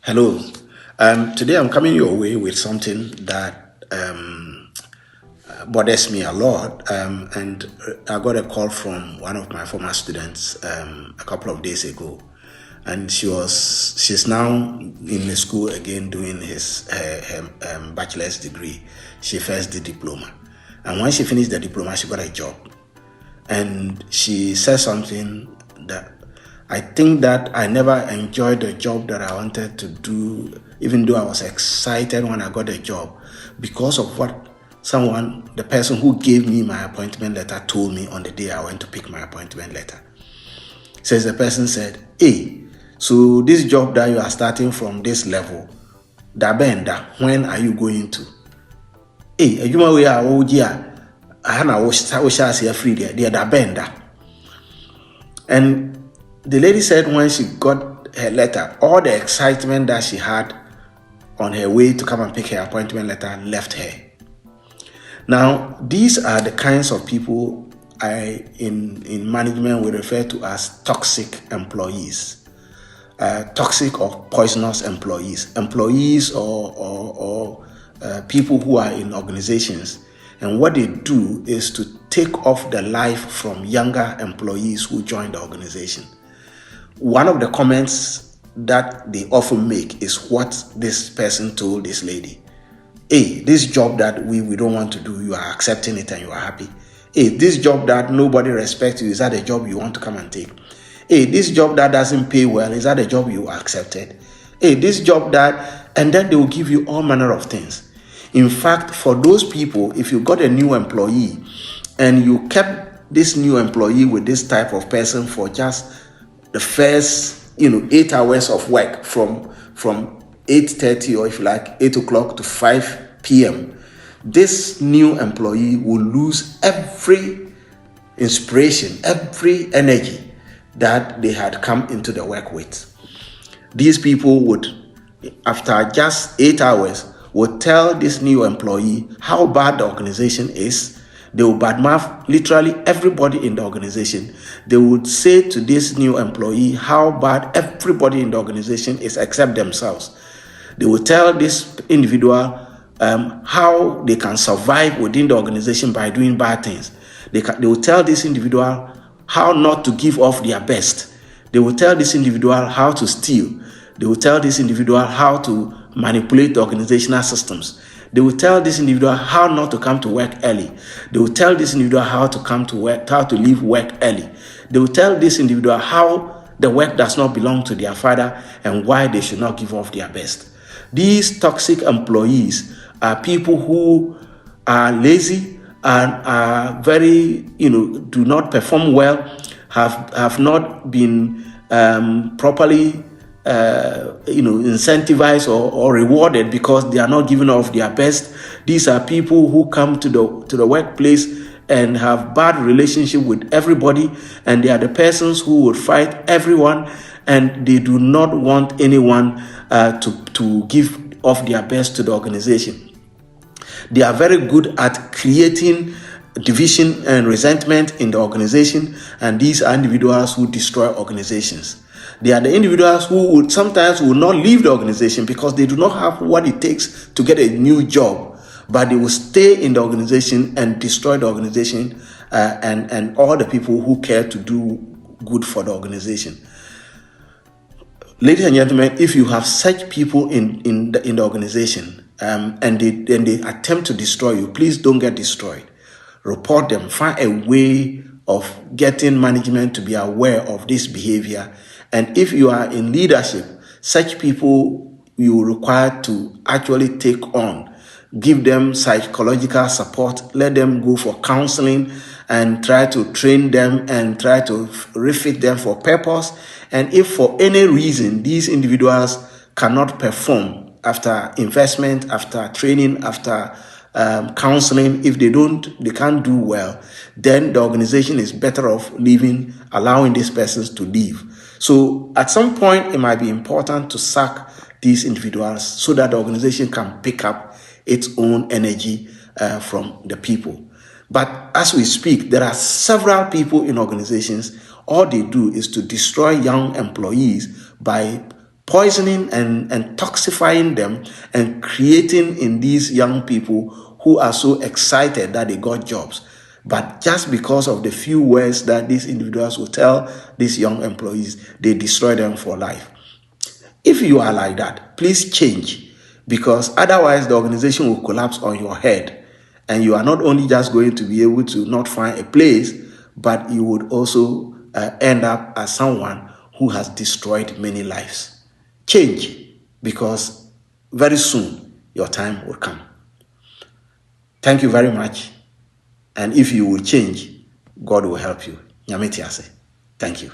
Hello. Today I'm coming your way with something that bothers me a lot. And I got a call from one of my former students a couple of days ago, and she's now in the school again doing her bachelor's degree. She first did diploma, and when she finished the diploma, she got a job. And she said something that I think that I never enjoyed the job that I wanted to do, even though I was excited when I got the job, because of what the person who gave me my appointment letter told me on the day I went to pick my appointment letter. Says the person said, hey, so this job that you are starting from this level, Dabenda, when are you going to? Hey, you know where I was free there, Dabenda. And the lady said when she got her letter, all the excitement that she had on her way to come and pick her appointment letter left her. Now, these are the kinds of people in management we refer to as toxic employees. Toxic or poisonous employees or people who are in organizations. And what they do is to take off the life from younger employees who join the organization. One of the comments that they often make is what this person told this lady. Hey, this job that we don't want to do, you are accepting it and you are happy. Hey, this job that nobody respects you, is that a job you want to come and take? Hey, this job that doesn't pay well, is that a job you accepted? Hey, this job that, and then they will give you all manner of things. In fact, for those people, if you got a new employee and you kept this new employee with this type of person for just the first 8 hours of work from 8:30, or if you like 8 o'clock to 5 p.m., this new employee will lose every inspiration, every energy that they had come into the work with. These people would, after just 8 hours, would tell this new employee how bad the organization is. They will badmouth literally everybody in the organization. They would say to this new employee how bad everybody in the organization is except themselves. They will tell this individual how they can survive within the organization by doing bad things. They will tell this individual how not to give off their best. They will tell this individual how to steal. They will tell this individual how to manipulate the organizational systems. They will tell this individual how not to come to work early. They will tell this individual how to come to work, how to leave work early. They will tell this individual how the work does not belong to their father and why they should not give off their best. These toxic employees are people who are lazy and are very, do not perform well, have not been properly incentivized or rewarded because they are not giving off their best. These are people who come to the workplace and have bad relationship with everybody, and they are the persons who would fight everyone, and they do not want anyone to give off their best to the organization. They are very good at creating division and resentment in the organization, and these are individuals who destroy organizations. They are the individuals who would sometimes will not leave the organization because they do not have what it takes to get a new job, but they will stay in the organization and destroy the organization and all the people who care to do good for the organization. Ladies and gentlemen, if you have such people in the organization and they attempt to destroy you, please don't get destroyed. Report them. Find a way of getting management to be aware of this behavior. And if you are in leadership, such people you require to actually take on. Give them psychological support. Let them go for counseling and try to train them and try to refit them for purpose. And if for any reason these individuals cannot perform after investment, after training, after counseling, if they can't do well, then the organization is better off leaving, allowing these persons to leave. So at some point, it might be important to sack these individuals so that the organization can pick up its own energy from the people. But as we speak, there are several people in organizations. All they do is to destroy young employees by poisoning and toxifying them and creating in these young people who are so excited that they got jobs. But just because of the few words that these individuals will tell these young employees, they destroy them for life. If you are like that, please change, because otherwise the organization will collapse on your head. And you are not only just going to be able to not find a place, but you would also end up as someone who has destroyed many lives. Change, because very soon your time will come. Thank you very much. And if you will change, God will help you. Nyame te ase. Thank you.